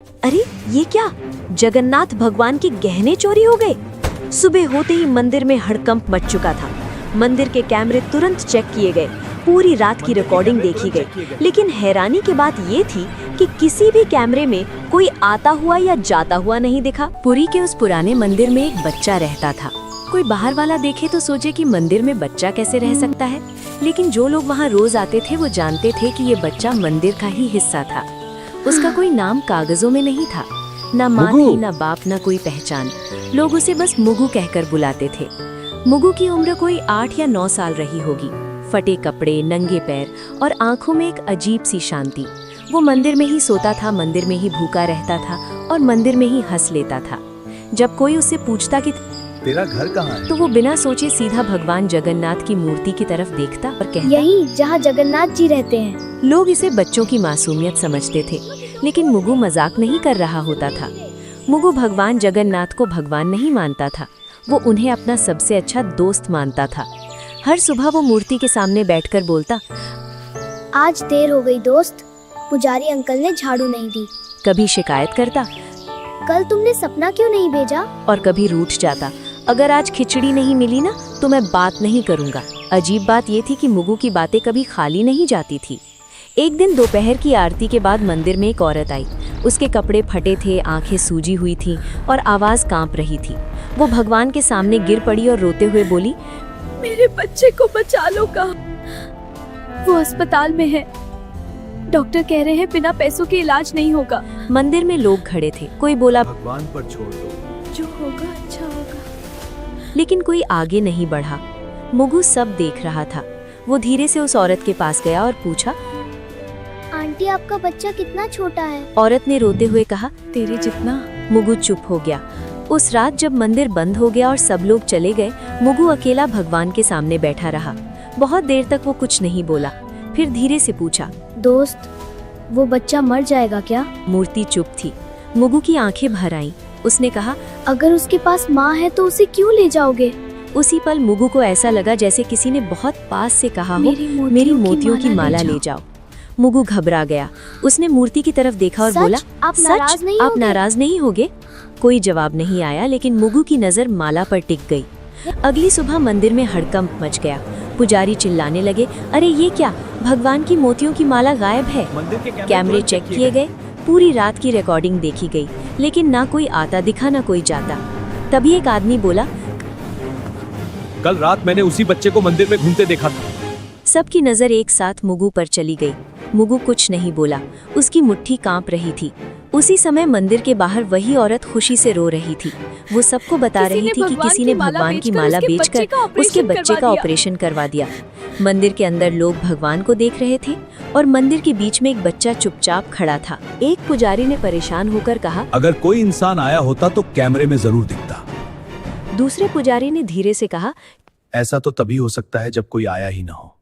अरे ये क्या, जगन्नाथ भगवान के गहने चोरी हो गए। सुबह होते ही मंदिर में हड़कंप मच चुका था। मंदिर के कैमरे तुरंत चेक किए गए, पूरी रात की रिकॉर्डिंग देखी गई, लेकिन हैरानी की बात ये थी कि किसी भी कैमरे में कोई आता हुआ या जाता हुआ नहीं दिखा। पुरी के उस पुराने मंदिर में एक बच्चा रहता था। कोई बाहर वाला देखे तो सोचे कि मंदिर में बच्चा कैसे रह सकता है, लेकिन जो लोग वहाँ रोज आते थे वो जानते थे कि ये बच्चा मंदिर का ही हिस्सा था। उसका कोई नाम कागजों में नहीं था, ना माँ थी, ना बाप, ना कोई पहचान। लोग उसे बस मुगु कहकर बुलाते थे। मुगु की उम्र कोई 8 या 9 साल रही होगी। फटे कपड़े, नंगे पैर और आंखों में एक अजीब सी शांति। वो मंदिर में ही सोता था, मंदिर में ही भूखा रहता था और मंदिर में ही हंस लेता था। जब कोई उससे पूछता कि तेरा घर कहाँ है, तो वो बिना सोचे सीधा भगवान जगन्नाथ की मूर्ति की तरफ देखता और कहता, यही जहाँ जगन्नाथ जी रहते हैं। लोग इसे बच्चों की मासूमियत समझते थे, लेकिन मुगु मजाक नहीं कर रहा होता था। मुगु भगवान जगन्नाथ को भगवान नहीं मानता था, वो उन्हें अपना सबसे अच्छा दोस्त मानता था। हर सुबह वो मूर्ति के सामने बैठकर बोलता, आज देर हो गई दोस्त, पुजारी अंकल ने झाड़ू नहीं दी। कभी शिकायत करता कल तुमने सपना क्यों नहीं भेजा? और कभी रूठ जाता, अगर आज खिचड़ी नहीं मिली ना तो मैं बात नहीं करूंगा। अजीब बात ये थी कि मुगु की बातें कभी खाली नहीं जाती थी। एक दिन दोपहर की आरती के बाद मंदिर में एक औरत आई। उसके कपड़े फटे थे, आंखें सूजी हुई थीं और आवाज कांप रही थी। वो भगवान के सामने गिर पड़ी और रोते हुए बोली, मेरे बच्चे को बचा लो। कहाँ? वो अस्पताल में है, डॉक्टर कह रहे हैं बिना पैसों के इलाज नहीं होगा। मंदिर में लोग खड़े थे। कोई बोला, भगवान पर छोड़ दो, जो होगा अच्छा होगा। लेकिन कोई आगे नहीं बढ़ा। मुगु सब देख रहा था। वो धीरे से उस औरत के पास गया और पूछा, आंटी आपका बच्चा कितना छोटा है? औरत ने रोते हुए कहा, तेरे जितना। मुगु चुप हो गया। उस रात जब मंदिर बंद हो गया और सब लोग चले गए, मुगु अकेला भगवान के सामने बैठा रहा। बहुत देर तक वो कुछ नहीं बोला, फिर धीरे से पूछा, दोस्त, वो बच्चा मर जाएगा क्या? मूर्ति चुप थी। मुगु की आंखें भर आईं। उसने कहा, अगर उसके पास माँ है तो उसे क्यों ले जाओगे? उसी पल मुगु को ऐसा लगा जैसे किसी ने बहुत पास से कहा हो, मेरी मोतियों की माला ले जाओ। मुगु घबरा गया। उसने मूर्ति की तरफ देखा और सच? बोला, आप नाराज नहीं आप होगे? नाराज नहीं होगे? कोई जवाब नहीं आया, लेकिन मुगु की नजर माला पर टिक गई। अगली सुबह मंदिर में हड़कंप मच गया। पुजारी चिल्लाने लगे, अरे ये क्या, भगवान की मोतियों की माला गायब है। मंदिर के कैमरे चेक किए गए, पूरी रात की रिकॉर्डिंग देखी गई, लेकिन ना कोई आता दिखा ना कोई जाता। तभी एक आदमी बोला, कल रात मैंने उसी बच्चे को मंदिर में घूमते देखा था। सबकी नजर एक साथ मुगु पर चली गई। मुगु कुछ नहीं बोला, उसकी मुट्ठी कांप रही थी। उसी समय मंदिर के बाहर वही औरत खुशी से रो रही थी। वो सबको बता रही थी कि किसी ने भगवान की माला बेचकर उसके बच्चे का ऑपरेशन करवा दिया। मंदिर के अंदर लोग भगवान को देख रहे थे और मंदिर के बीच में एक बच्चा चुपचाप खड़ा था। एक पुजारी ने परेशान होकर कहा, अगर कोई इंसान आया होता तो कैमरे में जरूर दिखता। दूसरे पुजारी ने धीरे से कहा, ऐसा तो तभी हो सकता है जब कोई आया ही ना हो।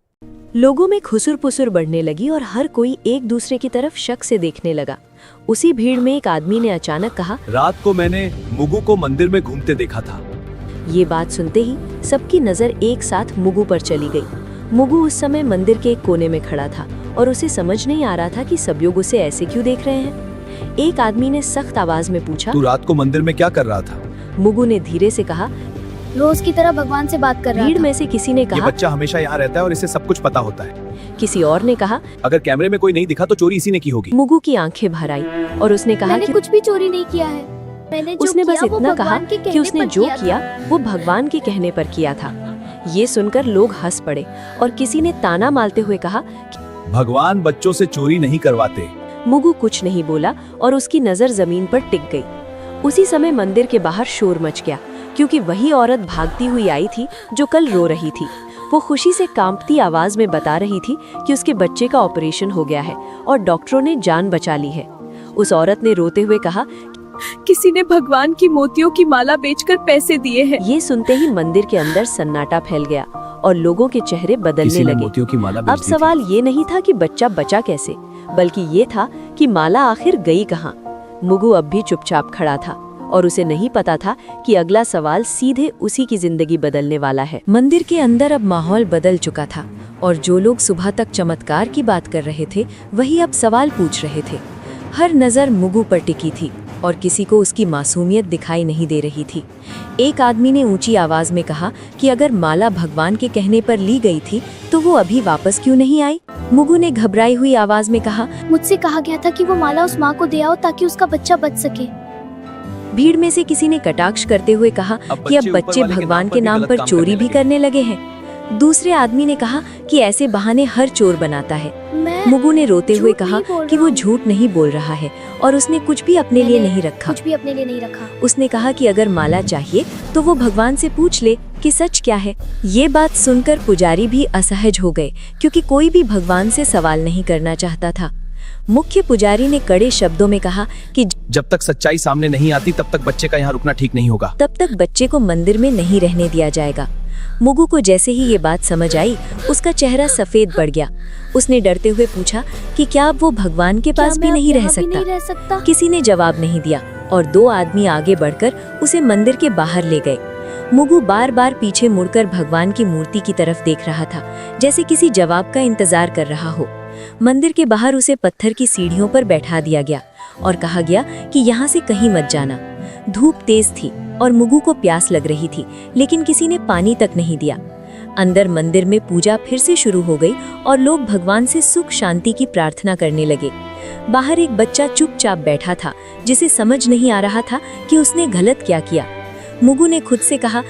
लोगों में खुसुर पुसुर बढ़ने लगी और हर कोई एक दूसरे की तरफ शक से देखने लगा। उसी भीड़ में एक आदमी ने अचानक कहा, रात को मैंने मुगु को मंदिर में घूमते देखा था। ये बात सुनते ही सबकी नजर एक साथ मुगु पर चली गई। मुगु उस समय मंदिर के एक कोने में खड़ा था और उसे समझ नहीं आ रहा था कि सब लोग उसे ऐसे क्यों देख रहे हैं। एक आदमी ने सख्त आवाज में पूछा, तू रात को मंदिर में क्या कर रहा था? मुगु ने धीरे से कहा, रोज की तरह भगवान से बात कर रहा भीड़ था। में से किसी ने ये कहा। बच्चा हमेशा यहाँ रहता है और इसे सब कुछ पता होता है। किसी और ने कहा। अगर कैमरे में कोई नहीं दिखा तो चोरी इसी ने की होगी। मुगु की आंखें भर आई और उसने कहा मैंने कि कुछ भी चोरी नहीं किया है। मैंने जो उसने बस किया वो इतना कहा भगवान के कि कहने उसने पर जो था। किया वो भगवान के कहने पर किया था। ये सुनकर लोग हंस पड़े और किसी ने ताना मारते हुए कहा, भगवान बच्चों से चोरी नहीं करवाते। मुगु कुछ नहीं बोला और उसकी नजर जमीन पर टिक गई। उसी समय मंदिर के बाहर शोर मच गया, क्योंकि वही औरत भागती हुई आई थी जो कल रो रही थी। वो खुशी से कांपती आवाज में बता रही थी कि उसके बच्चे का ऑपरेशन हो गया है और डॉक्टरों ने जान बचा ली है। उस औरत ने रोते हुए कहा, किसी ने भगवान की मोतियों की माला बेचकर पैसे दिए हैं। ये सुनते ही मंदिर के अंदर सन्नाटा फैल गया और लोगों के चेहरे बदलने किसी ने लगे। मोतियों की माला अब बेच दी थी। सवाल ये नहीं था कि बच्चा बचा कैसे, बल्कि ये था कि माला आखिर गई कहाँ। मुगु अब भी चुपचाप खड़ा था और उसे नहीं पता था कि अगला सवाल सीधे उसी की जिंदगी बदलने वाला है। मंदिर के अंदर अब माहौल बदल चुका था और जो लोग सुबह तक चमत्कार की बात कर रहे थे वही अब सवाल पूछ रहे थे। हर नज़र मुगु पर टिकी थी और किसी को उसकी मासूमियत दिखाई नहीं दे रही थी। एक आदमी ने ऊंची आवाज में कहा कि अगर माला भगवान के कहने पर ली गई थी तो वो अभी वापस क्यों नहीं आई? मुगु ने घबराई हुई आवाज में कहा, मुझसे कहा गया था कि वो माला उस माँ को दे आओ ताकि उसका बच्चा बच सके। भीड़ में से किसी ने कटाक्ष करते हुए कहा कि अब बच्चे भगवान के नाम पर चोरी भी करने लगे हैं। दूसरे आदमी ने कहा कि ऐसे बहाने हर चोर बनाता है। मुगु ने रोते हुए कहा कि वो झूठ नहीं बोल रहा है और उसने कुछ भी अपने लिए नहीं रखा। उसने कहा कि अगर माला चाहिए तो वो भगवान से पूछ ले कि सच क्या है। ये बात सुनकर पुजारी भी असहज हो गए क्योंकि कोई भी भगवान से सवाल नहीं करना चाहता था। मुख्य पुजारी ने कड़े शब्दों में कहा कि जब तक सच्चाई सामने नहीं आती तब तक बच्चे का यहाँ रुकना ठीक नहीं होगा। तब तक बच्चे को मंदिर में नहीं रहने दिया जाएगा। मुगु को जैसे ही ये बात समझ आई, उसका चेहरा सफेद पड़ गया। उसने डरते हुए पूछा कि क्या अब वो भगवान के पास भी नहीं रह सकता? किसी ने जवाब नहीं दिया और दो आदमी आगे बढ़कर उसे मंदिर के बाहर ले गए। मुगु बार बार पीछे मुड़कर भगवान की मूर्ति की तरफ देख रहा था, जैसे किसी जवाब का इंतजार कर रहा हो। मंदिर के बाहर उसे पत्थर की सीढ़ियों पर बैठा दिया गया और कहा गया कि यहाँ से कहीं मत जाना। धूप तेज थी और मुगु को प्यास लग रही थी, लेकिन किसी ने पानी तक नहीं दिया। अंदर मंदिर में पूजा फिर से शुरू हो गई और लोग भगवान से सुख शांति की प्रार्थना करने लगे। बाहर एक बच्चा चुपचाप बैठा था, जिसे समझ नहीं आ रहा था कि उसने गलत क्या किया। मुगु ने खुद से कहा,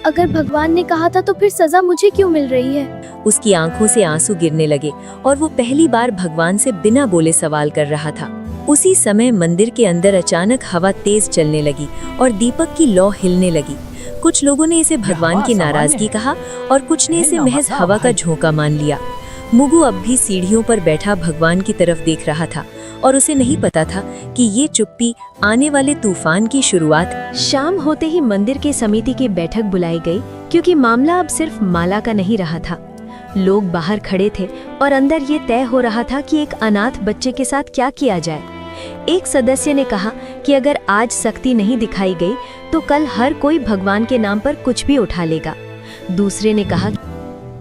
अगर भगवान ने कहा था तो फिर सजा मुझे क्यों मिल रही है? उसकी आंखों से आंसू गिरने लगे और वो पहली बार भगवान से बिना बोले सवाल कर रहा था। उसी समय मंदिर के अंदर अचानक हवा तेज चलने लगी और दीपक की लौ हिलने लगी। कुछ लोगों ने इसे भगवान की नाराजगी कहा और कुछ ने इसे महज हवा का झोंका मान लिया। मुगु अब भी सीढ़ियों पर बैठा भगवान की तरफ देख रहा था और उसे नहीं पता था कि ये चुप्पी आने वाले तूफान की शुरुआत। शाम होते ही मंदिर के समिति की बैठक बुलाई गई क्योंकि मामला अब सिर्फ माला का नहीं रहा था। लोग बाहर खड़े थे और अंदर ये तय हो रहा था कि एक अनाथ बच्चे के साथ क्या किया जाए। एक सदस्य ने कहा कि अगर आज सख्ती नहीं दिखाई गई तो कल हर कोई भगवान के नाम पर कुछ भी उठा लेगा। दूसरे ने कहा,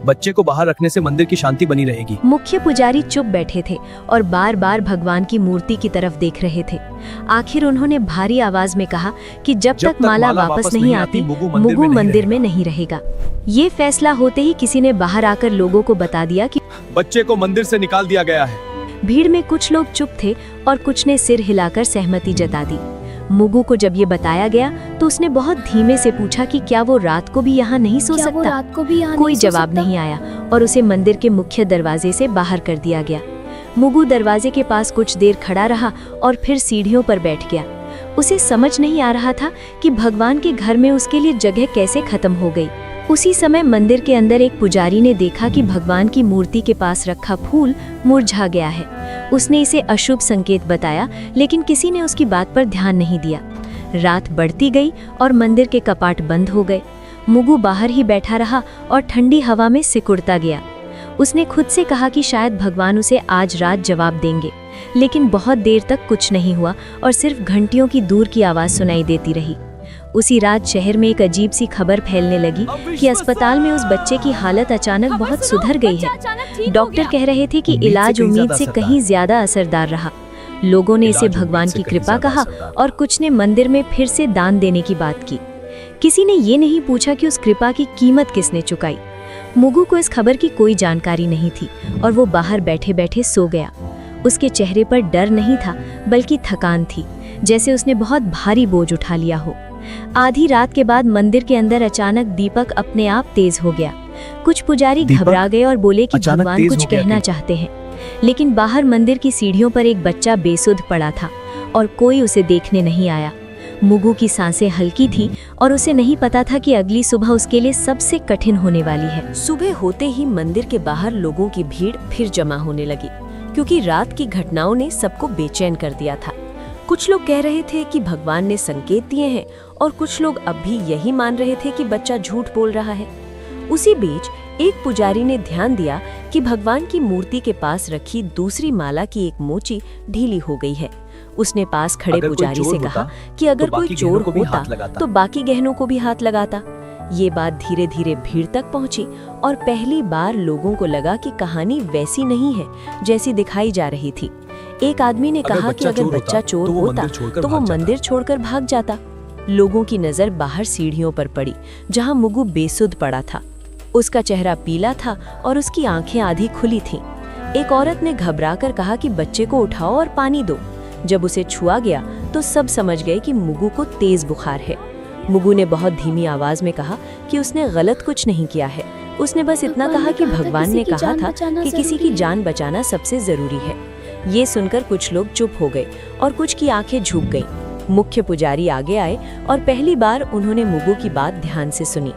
बच्चे को बाहर रखने से मंदिर की शांति बनी रहेगी। मुख्य पुजारी चुप बैठे थे और बार बार भगवान की मूर्ति की तरफ देख रहे थे। आखिर उन्होंने भारी आवाज में कहा कि जब तक माला वापस नहीं आती, मुगु मंदिर में नहीं रहेगा। ये फैसला होते ही किसी ने बाहर आकर लोगों को बता दिया कि बच्चे को मंदिर से निकाल दिया गया है। भीड़ में कुछ लोग चुप थे और कुछ ने सिर हिलाकर सहमति जता दी। मुगु को जब ये बताया गया तो उसने बहुत धीमे से पूछा कि क्या वो रात को भी यहाँ नहीं सो सकता? कोई जवाब नहीं आया और उसे मंदिर के मुख्य दरवाजे से बाहर कर दिया गया। मुगु दरवाजे के पास कुछ देर खड़ा रहा और फिर सीढ़ियों पर बैठ गया। उसे समझ नहीं आ रहा था कि भगवान के घर में उसके लिए जगह कैसे खत्म हो गई। उसी समय मंदिर के अंदर एक पुजारी ने देखा कि भगवान की मूर्ति के पास रखा फूल मुरझा गया है। उसने इसे अशुभ संकेत बताया, लेकिन किसी ने उसकी बात पर ध्यान नहीं दिया। रात बढ़ती गई और मंदिर के कपाट बंद हो गए। मुगु बाहर ही बैठा रहा और ठंडी हवा में सिकुड़ता गया। उसने खुद से कहा कि शायद भगवान उसे आज रात जवाब देंगे, लेकिन बहुत देर तक कुछ नहीं हुआ और सिर्फ घंटियों की दूर की आवाज सुनाई देती रही। उसी रात शहर में एक अजीब सी खबर फैलने लगी कि अस्पताल में उस बच्चे की हालत अचानक बहुत सुधर गई है। डॉक्टर कह रहे थे कि इलाज उम्मीद से कहीं ज्यादा असरदार रहा। लोगों ने इसे भगवान की कृपा कहा और कुछ ने मंदिर में फिर से दान देने की बात की। किसी ने ये नहीं पूछा कि उस कृपा की कीमत किसने चुकाई। मुगु को इस खबर की कोई जानकारी नहीं थी और वो बाहर बैठे बैठे सो गया। उसके चेहरे पर डर नहीं था बल्कि थकान थी, जैसे उसने बहुत भारी बोझ उठा लिया हो। आधी रात के बाद मंदिर के अंदर अचानक दीपक अपने आप तेज हो गया। कुछ पुजारी घबरा गए और बोले कि भगवान कुछ कहना चाहते हैं, लेकिन बाहर मंदिर की सीढ़ियों पर एक बच्चा बेसुध पड़ा था और कोई उसे देखने नहीं आया। मुगु की सांसें हल्की थी और उसे नहीं पता था कि अगली सुबह उसके लिए सबसे कठिन होने वाली है। सुबह होते ही मंदिर के बाहर लोगों की भीड़ फिर जमा होने लगी, क्योंकि रात की घटनाओं ने सबको बेचैन कर दिया था। कुछ लोग कह रहे थे कि भगवान ने संकेत दिए हैं और कुछ लोग अब भी यही मान रहे थे कि बच्चा झूठ बोल रहा है। उसी बीच एक पुजारी ने ध्यान दिया कि भगवान की मूर्ति के पास रखी दूसरी माला की एक मोची ढीली हो गई है। उसने पास खड़े पुजारी से कहा कि अगर कोई चोर होता तो बाकी गहनों को भी हाथ लगाता। ये बात धीरे धीरे भीड़ तक पहुंची और पहली बार लोगों को लगा कि कहानी वैसी नहीं है जैसी दिखाई जा रही थी। एक आदमी ने कहा कि अगर बच्चा चोर होता तो वो मंदिर छोड़कर भाग जाता। लोगों की नजर बाहर सीढ़ियों पर पड़ी जहां मुगु बेसुध पड़ा था। उसका चेहरा पीला था और उसकी आंखें आधी खुली थीं। एक औरत ने घबराकर कहा कि बच्चे को उठाओ और पानी दो। जब उसे छुआ गया तो सब समझ गए कि मुगु को तेज बुखार है। मुगु ने बहुत धीमी आवाज में कहा कि उसने गलत कुछ नहीं किया है। उसने बस इतना कहा कि भगवान ने कहा था कि किसी की जान बचाना सबसे जरूरी है। ये सुनकर कुछ लोग चुप हो गए और कुछ की आंखें झुक गईं। मुख्य पुजारी आगे आए और पहली बार उन्होंने मुगु की बात ध्यान से सुनी।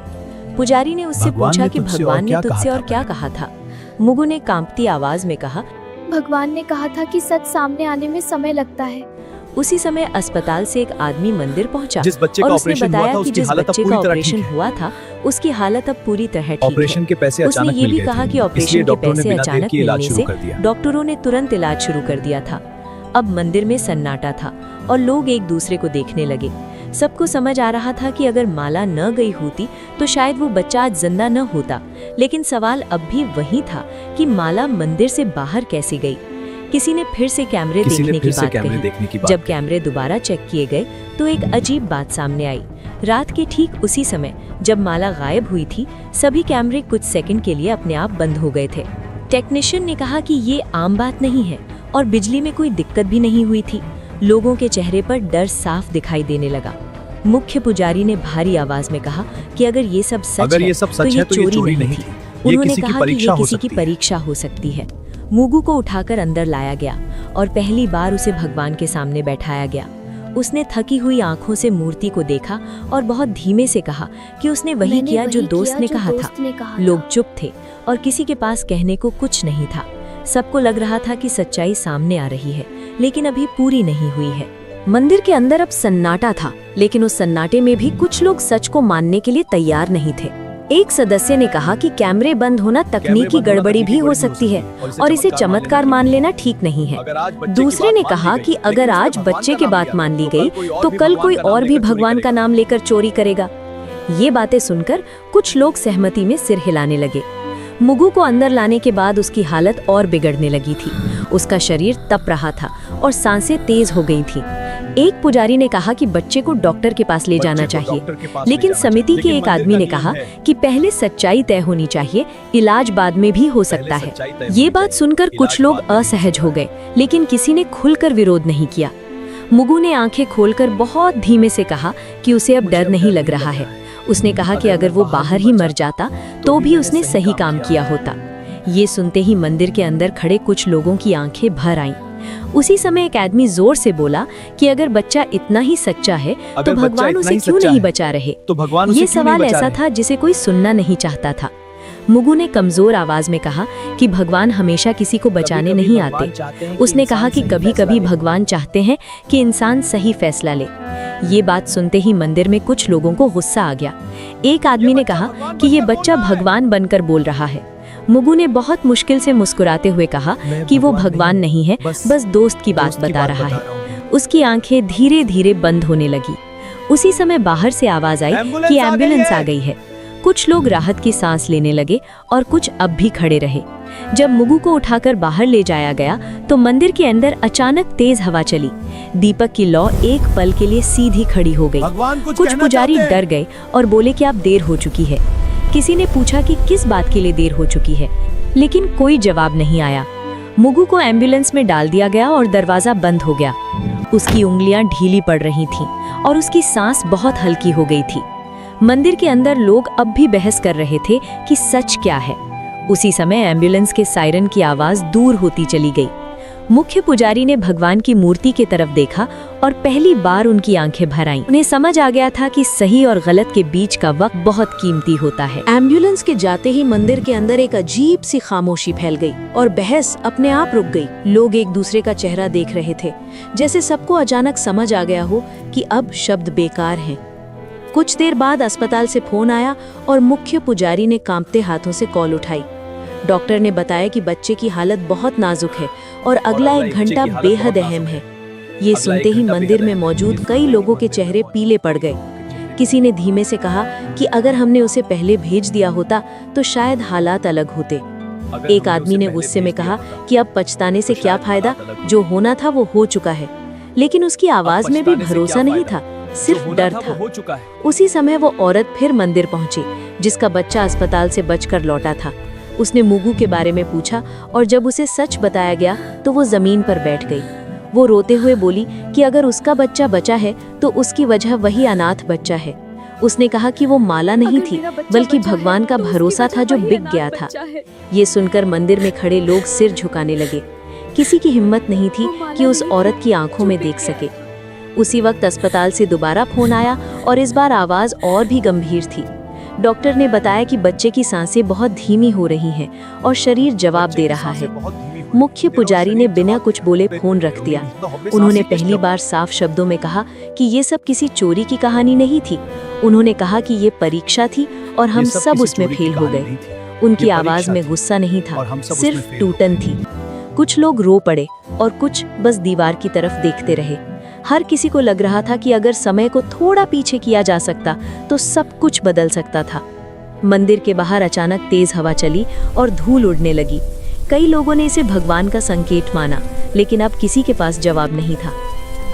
पुजारी ने उससे पूछा कि भगवान ने तुझसे और क्या कहा था। मुगु ने कांपती आवाज में कहा, भगवान ने कहा था कि सच सामने आने में समय लगता है। उसी समय अस्पताल से एक आदमी मंदिर पहुंचा जिस बच्चे और का उसने ऑपरेशन बताया हुआ था, कि उसकी जिस हालत अब बच्चे पूरी का तरह ऑपरेशन ठीक है। हुआ था उसकी हालत अब पूरी तरह ठीक ऑपरेशन है। के पैसे उसने अचानक ये मिल भी गए कहा थे, कि ऑपरेशन इसलिए के डॉक्टरों ने पैसे बिना देर अचानक किए इलाज मिलने शुरू से कर दिया। डॉक्टरों ने तुरंत इलाज शुरू कर दिया था। अब मंदिर में सन्नाटा था और लोग एक दूसरे को देखने लगे। सबको समझ आ रहा था कि अगर माला न गई होती तो शायद वो बच्चा आज जिंदा न होता। लेकिन सवाल अब भी वही था कि माला मंदिर से बाहर कैसे गई। किसी ने फिर से कैमरे देखने की बात कही। जब कैमरे दोबारा चेक किए गए तो एक अजीब बात सामने आई। रात के ठीक उसी समय जब माला गायब हुई थी, सभी कैमरे कुछ सेकंड के लिए अपने आप बंद हो गए थे। टेक्नीशियन ने कहा कि ये आम बात नहीं है और बिजली में कोई दिक्कत भी नहीं हुई थी। लोगों के चेहरे पर डर साफ दिखाई देने लगा। मुख्य पुजारी ने भारी आवाज में कहा कि अगर ये सब सच है तो ये चोरी नहीं थी। उन्होंने कहा कि ये किसी की परीक्षा हो सकती है। मुगु को उठाकर अंदर लाया गया और पहली बार उसे भगवान के सामने बैठाया गया। उसने थकी हुई आंखों से मूर्ति को देखा और बहुत धीमे से कहा कि उसने वही किया जो दोस्त ने कहा था। लोग चुप थे और किसी के पास कहने को कुछ नहीं था। सबको लग रहा था कि सच्चाई सामने आ रही है, लेकिन अभी पूरी नहीं हुई है। मंदिर के अंदर अब सन्नाटा था, लेकिन उस सन्नाटे में भी कुछ लोग सच को मानने के लिए तैयार नहीं थे। एक सदस्य ने कहा कि कैमरे बंद होना तकनीकी गड़बड़ी भी हो सकती है और इसे चमत्कार मान लेना ठीक नहीं है। दूसरे ने कहा कि अगर आज बच्चे की बात मान ली गई तो कल कोई और भी भगवान का नाम लेकर चोरी करेगा। ये बातें सुनकर कुछ लोग सहमति में सिर हिलाने लगे। मुगु को अंदर लाने के बाद उसकी हालत और बिगड़ने लगी थी। उसका शरीर तप रहा था और सांसें तेज हो गई थी। एक पुजारी ने कहा कि बच्चे को डॉक्टर के पास ले जाना चाहिए, लेकिन समिति के एक आदमी ने कहा कि पहले सच्चाई तय होनी चाहिए, इलाज बाद में भी हो सकता है। ये बात सुनकर कुछ लोग असहज हो गए, लेकिन किसी ने खुलकर विरोध नहीं किया। मुगु ने आंखें खोलकर बहुत धीमे से कहा कि उसे अब डर नहीं लग रहा है। उसने कहा कि अगर वो बाहर ही मर जाता तो भी उसने सही काम किया होता। ये सुनते ही मंदिर के अंदर खड़े कुछ लोगों की आंखें भर आईं। उसी समय एक आदमी जोर से बोला कि अगर बच्चा इतना ही सच्चा है तो भगवान उसे क्यों नहीं बचा रहे। ये सवाल ऐसा था जिसे कोई सुनना नहीं चाहता था। मुगु ने कमजोर आवाज में कहा कि भगवान हमेशा किसी को बचाने नहीं आते। उसने कहा कि कभी-कभी भगवान चाहते हैं कि इंसान सही फैसला ले। ये बात सुनते ही मंदिर में कुछ लोगों को गुस्सा आ गया। एक आदमी ने कहा कि ये बच्चा भगवान बनकर बोल रहा है। मुगु ने बहुत मुश्किल से मुस्कुराते हुए कहा कि वो भगवान नहीं है, बस दोस्त की बात बता रहा है। उसकी आंखें धीरे धीरे बंद होने लगी। उसी समय बाहर से आवाज आई कि एम्बुलेंस आ गई है। कुछ लोग राहत की सांस लेने लगे और कुछ अब भी खड़े रहे। जब मुगु को उठाकर बाहर ले जाया गया तो मंदिर के अंदर अचानक तेज हवा चली। दीपक की लौ एक पल के लिए सीधी खड़ी हो गई। कुछ पुजारी डर गए और बोले कि अब देर हो चुकी है। किसी ने पूछा कि किस बात के लिए देर हो चुकी है, लेकिन कोई जवाब नहीं आया। मुगु को एम्बुलेंस में डाल दिया गया और दरवाजा बंद हो गया। उसकी उंगलियां ढीली पड़ रही थीं और उसकी सांस बहुत हल्की हो गई थी। मंदिर के अंदर लोग अब भी बहस कर रहे थे कि सच क्या है। उसी समय एम्बुलेंस के सायरन की आवाज दूर होती चली गई। मुख्य पुजारी ने भगवान की मूर्ति की तरफ देखा और पहली बार उनकी आंखें भर आईं। उन्हें समझ आ गया था कि सही और गलत के बीच का वक्त बहुत कीमती होता है। एम्बुलेंस के जाते ही मंदिर के अंदर एक अजीब सी खामोशी फैल गई और बहस अपने आप रुक गई। लोग एक दूसरे का चेहरा देख रहे थे, जैसे सबको अचानक समझ आ गया हो कि अब शब्द बेकार हैं। कुछ देर बाद अस्पताल से फोन आया और मुख्य पुजारी ने कांपते हाथों से कॉल उठाई। डॉक्टर ने बताया कि बच्चे की हालत बहुत नाजुक है और अगला 1 घंटा बेहद अहम है। ये सुनते ही मंदिर में मौजूद कई लोगों के चेहरे पीले पड़ गए। किसी ने धीमे से कहा कि अगर हमने उसे पहले भेज दिया होता तो शायद हालात अलग होते। एक आदमी ने गुस्से में कहा कि अब पछताने से क्या फायदा, जो होना था वो हो चुका है। लेकिन उसकी आवाज में भी भरोसा नहीं था, सिर्फ डर था। हो चुका है। उसी समय वो औरत फिर मंदिर पहुंची, जिसका बच्चा अस्पताल से बचकर लौटा था। उसने मुगु के बारे में पूछा और जब उसे सच बताया गया तो वो जमीन पर बैठ गई। वो रोते हुए बोली कि अगर उसका बच्चा बचा है तो उसकी वजह वही अनाथ बच्चा है। उसने कहा कि वो माला नहीं थी, बल्कि भगवान का भरोसा था जो बिक गया था। ये सुनकर मंदिर में खड़े लोग सिर झुकाने लगे। किसी की हिम्मत नहीं थी कि उस औरत की आंखों में देख सके। उसी वक्त अस्पताल से दोबारा फोन आया और इस बार आवाज और भी गंभीर थी। डॉक्टर ने बताया कि बच्चे की सांसें बहुत धीमी हो रही हैं और शरीर जवाब दे रहा है। मुख्य पुजारी ने बिना कुछ बोले फोन रख दिया। उन्होंने पहली बार साफ शब्दों में कहा कि ये सब किसी चोरी की कहानी नहीं थी। उन्होंने कहा कि ये परीक्षा थी और हम सब उसमें फेल हो गए। उनकी आवाज में गुस्सा नहीं था, सिर्फ टूटन थी। कुछ लोग रो पड़े और कुछ बस दीवार की तरफ देखते रहे। हर किसी को लग रहा था कि अगर समय को थोड़ा पीछे किया जा सकता तो सब कुछ बदल सकता था। मंदिर के बाहर अचानक तेज हवा चली और धूल उड़ने लगी। कई लोगों ने इसे भगवान का संकेत माना, लेकिन अब किसी के पास जवाब नहीं था।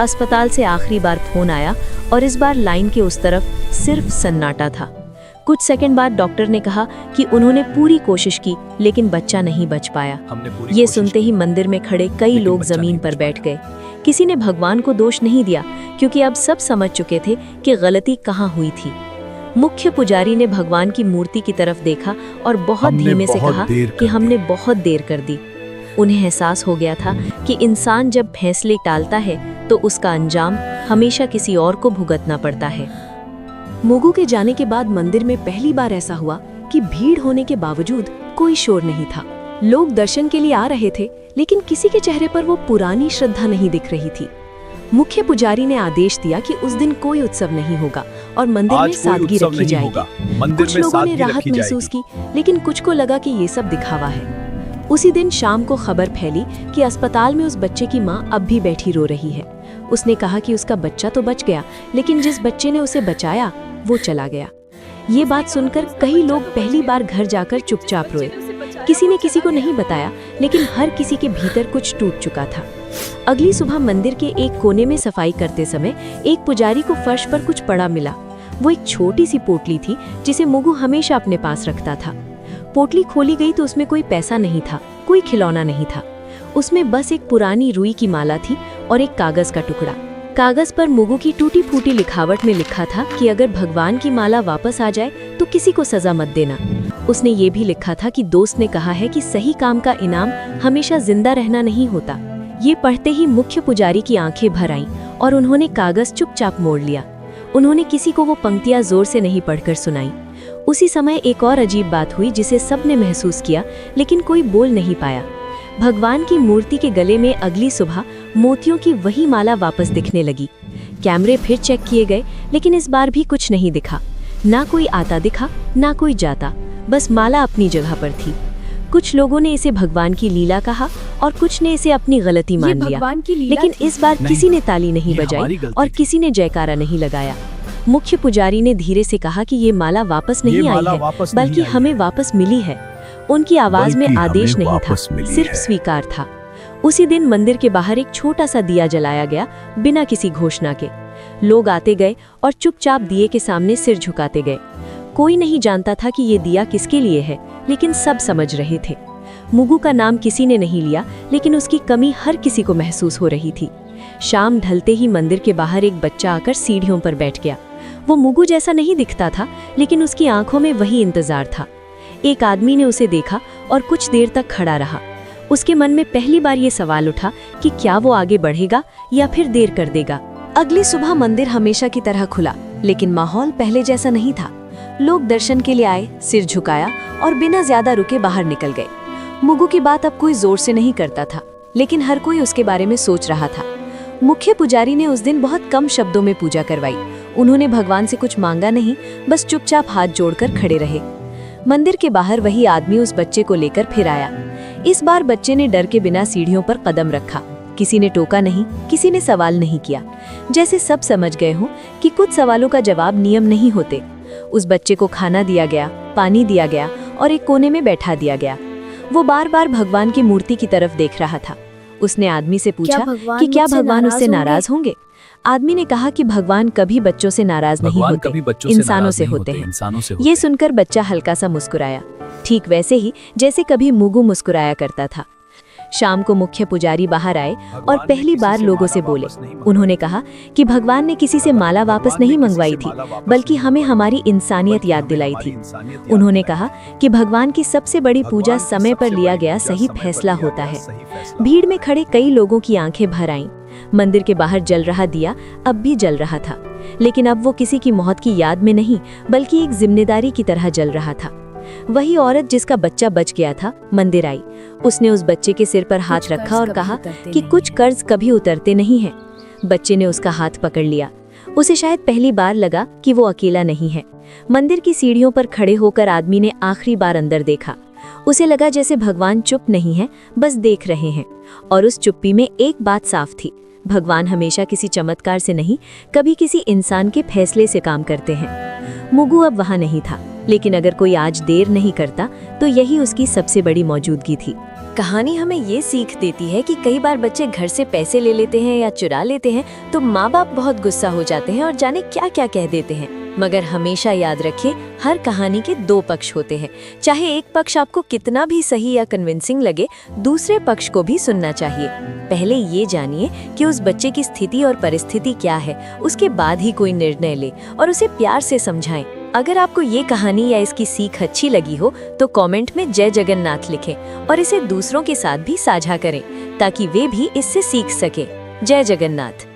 अस्पताल से आखिरी बार फोन आया और इस बार लाइन के उस तरफ सिर्फ सन्नाटा था। कुछ सेकंड बाद डॉक्टर ने कहा कि उन्होंने पूरी कोशिश की, लेकिन बच्चा नहीं बच पाया। ये सुनते ही मंदिर में खड़े कई लोग जमीन पर बैठ गए। किसी ने भगवान को दोष नहीं दिया, क्योंकि अब सब समझ चुके थे कि गलती कहाँ हुई थी। मुख्य पुजारी ने भगवान की मूर्ति की तरफ देखा और बहुत धीमे से कहा कि हमने बहुत देर कर दी। उन्हें एहसास हो गया था कि इंसान जब फैसले टालता है तो उसका अंजाम हमेशा किसी और को भुगतना पड़ता है। मुगु के जाने के बाद मंदिर में पहली बार ऐसा हुआ कि भीड़ होने के बावजूद कोई शोर नहीं था। लोग दर्शन के लिए आ रहे थे, लेकिन किसी के चेहरे पर वो पुरानी श्रद्धा नहीं दिख रही थी। मुख्य पुजारी ने आदेश दिया कि उस दिन कोई उत्सव नहीं होगा और मंदिर में सादगी रखी जाएगी। कुछ लोगों ने राहत महसूस की, लेकिन कुछ को लगा कि ये सब दिखावा है। उसी दिन शाम को खबर फैली कि अस्पताल में उस बच्चे की मां अब भी बैठी रो रही है। उसने कहा कि उसका बच्चा तो बच गया, लेकिन जिस बच्चे ने उसे बचाया वो चला गया। ये बात सुनकर कई लोग पहली बार घर जाकर चुपचाप रोए। किसी ने किसी को नहीं बताया, लेकिन हर किसी के भीतर कुछ टूट चुका था। अगली सुबह मंदिर के एक कोने में सफाई करते समय एक पुजारी को फर्श पर कुछ पड़ा मिला। वो एक छोटी सी पोटली थी जिसे मुगु हमेशा अपने पास रखता था। पोटली खोली गई तो उसमें कोई पैसा नहीं था, कोई खिलौना नहीं था। उसमें बस एक पुरानी रुई की माला थी और एक कागज का टुकड़ा। कागज पर मुगु की टूटी फूटी लिखावट में लिखा था कि अगर भगवान की माला वापस आ जाए तो किसी को सजा मत देना। उसने ये भी लिखा था कि दोस्त ने कहा है कि सही काम का इनाम हमेशा जिंदा रहना नहीं होता। ये पढ़ते ही मुख्य पुजारी की आंखें भर आईं और उन्होंने कागज चुपचाप मोड़ लिया। उन्होंने किसी को वो पंक्तियां जोर से नहीं पढ़कर सुनाई। उसी समय एक और अजीब बात हुई जिसे सबने महसूस किया, लेकिन कोई बोल नहीं पाया। भगवान की मूर्ति के गले में अगली सुबह मोतियों की वही माला वापस दिखने लगी। कैमरे फिर चेक किए गए, लेकिन इस बार भी कुछ नहीं दिखा। ना कोई आता दिखा, ना कोई जाता, बस माला अपनी जगह पर थी। कुछ लोगों ने इसे भगवान की लीला कहा और कुछ ने इसे अपनी गलती मान लिया, लेकिन इस बार किसी ने ताली नहीं बजाई और किसी ने जयकारा नहीं लगाया। मुख्य पुजारी ने धीरे से कहा कि ये माला वापस नहीं आई है, बल्कि हमें वापस मिली है। उनकी आवाज में आदेश नहीं था, सिर्फ स्वीकार था। उसी दिन मंदिर के बाहर एक छोटा सा दिया जलाया गया, बिना किसी घोषणा के। लोग आते गए और चुपचाप दिए के सामने सिर झुकाते गए। कोई नहीं जानता था कि ये दिया किसके लिए है, लेकिन सब समझ रहे थे। मुगु का नाम किसी ने नहीं लिया, लेकिन उसकी कमी हर किसी को महसूस हो रही थी। शाम ढलते ही मंदिर के बाहर एक बच्चा आकर सीढ़ियों पर बैठ गया। वो मुगु जैसा नहीं दिखता था, लेकिन उसकी आंखों में वही इंतजार था। एक आदमी ने उसे देखा और कुछ देर तक खड़ा रहा। उसके मन में पहली बार ये सवाल उठा कि क्या वो आगे बढ़ेगा या फिर देर कर देगा। अगली सुबह मंदिर हमेशा की तरह खुला, लेकिन माहौल पहले जैसा नहीं था। लोग दर्शन के लिए आए, सिर झुकाया और बिना ज्यादा रुके बाहर निकल गए। मुगु की बात अब कोई जोर से नहीं करता था, लेकिन हर कोई उसके बारे में सोच रहा था। मुख्य पुजारी ने उस दिन बहुत कम शब्दों में पूजा करवाई। उन्होंने भगवान से कुछ मांगा नहीं, बस चुपचाप हाथ जोड़कर खड़े रहे। मंदिर के बाहर वही आदमी उस बच्चे को लेकर फिर आया। इस बार बच्चे ने डर के बिना सीढ़ियों पर कदम रखा। किसी ने टोका नहीं, किसी ने सवाल नहीं किया। जैसे सब समझ गए हों कि कुछ सवालों का जवाब नियम नहीं होते। उस बच्चे को खाना दिया गया, पानी दिया गया और एक कोने में बैठा दिया गया। वो बार बार भगवान की मूर्ति की तरफ देख रहा था। उसने आदमी से पूछा कि क्या मुझसे भगवान उससे नाराज नाराज होंगे। आदमी ने कहा कि भगवान कभी बच्चों से नाराज नहीं भगवान होते, कभी बच्चों से इंसानों नाराज से नहीं होते हैं। इंसानों से ये होते हैं। सुनकर बच्चा हल्का सा मुस्कुराया, ठीक वैसे ही जैसे कभी मुगु मुस्कुराया करता था। शाम को मुख्य पुजारी बाहर आए और पहली बार लोगों से बोले। उन्होंने कहा कि भगवान ने किसी से माला वापस नहीं मंगवाई थी, बल्कि हमें हमारी इंसानियत याद दिलाई थी। उन्होंने कहा कि भगवान की सबसे बड़ी पूजा समय पर लिया गया सही फैसला होता है। भीड़ में खड़े कई लोगों की आंखें भर आईं। मंदिर के बाहर जल रहा दिया अब भी जल रहा था, लेकिन अब वो किसी की मौत की याद में नहीं, बल्कि एक जिम्मेदारी की तरह जल रहा था। वही औरत जिसका बच्चा बच गया था मंदिर आई। उसने उस बच्चे के सिर पर हाथ रखा और कहा कि कुछ कर्ज कभी उतरते नहीं हैं। बच्चे ने उसका हाथ पकड़ लिया। उसे शायद पहली बार लगा कि वो अकेला नहीं है। मंदिर की सीढ़ियों पर खड़े होकर आदमी ने आखिरी बार अंदर देखा। उसे लगा जैसे भगवान चुप नहीं है, बस देख रहे हैं। और उस चुप्पी में एक बात साफ थी, भगवान हमेशा किसी चमत्कार से नहीं, कभी किसी इंसान के फैसले से काम करते हैं। मुगु अब वहां नहीं था, लेकिन अगर कोई आज देर नहीं करता तो यही उसकी सबसे बड़ी मौजूदगी थी। कहानी हमें ये सीख देती है कि कई बार बच्चे घर से पैसे ले लेते हैं या चुरा लेते हैं तो माँ बाप बहुत गुस्सा हो जाते हैं और जाने क्या क्या कह देते हैं। मगर हमेशा याद रखिए, हर कहानी के दो पक्ष होते हैं। चाहे एक पक्ष आपको कितना भी सही या कन्विंसिंग लगे, दूसरे पक्ष को भी सुनना चाहिए। पहले ये जानिए कि उस बच्चे की स्थिति और परिस्थिति क्या है, उसके बाद ही कोई निर्णय ले और उसे प्यार से समझाएं। अगर आपको ये कहानी या इसकी सीख अच्छी लगी हो तो कमेंट में जय जगन्नाथ लिखें और इसे दूसरों के साथ भी साझा करें ताकि वे भी इससे सीख सके। जय जगन्नाथ।